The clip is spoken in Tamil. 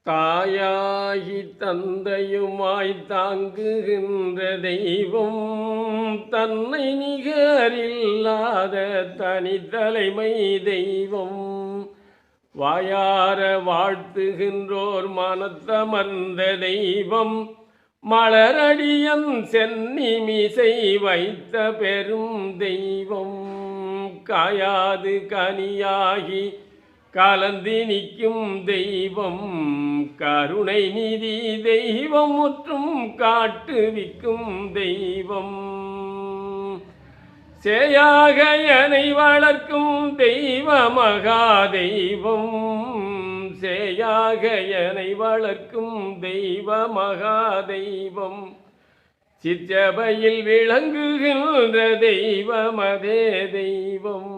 தாயாகி தந்தையுமாய் தாங்குகின்ற தெய்வம், தன்னை நிகரில்லாத தனித்தலைமை தெய்வம். வாயார வாழ்த்துகின்றோர் மனத்தமர்ந்த தெய்வம், மலரடியன் சென்னிமிசை வைத்த பெரும் தெய்வம். காயாது கனியாகி கலந்து நிற்கும் தெய்வம், கருணை நிதி தெய்வம், முற்றும் காட்டுவிக்கும் தெய்வம். சேயாக எனை வளர்க்கும் தெய்வ மகா தெய்வம், சேயாக எனை வளர்க்கும் தெய்வ மகா தெய்வம். சிற்றபையில் விளங்குகின்ற தெய்வமதே தெய்வம்.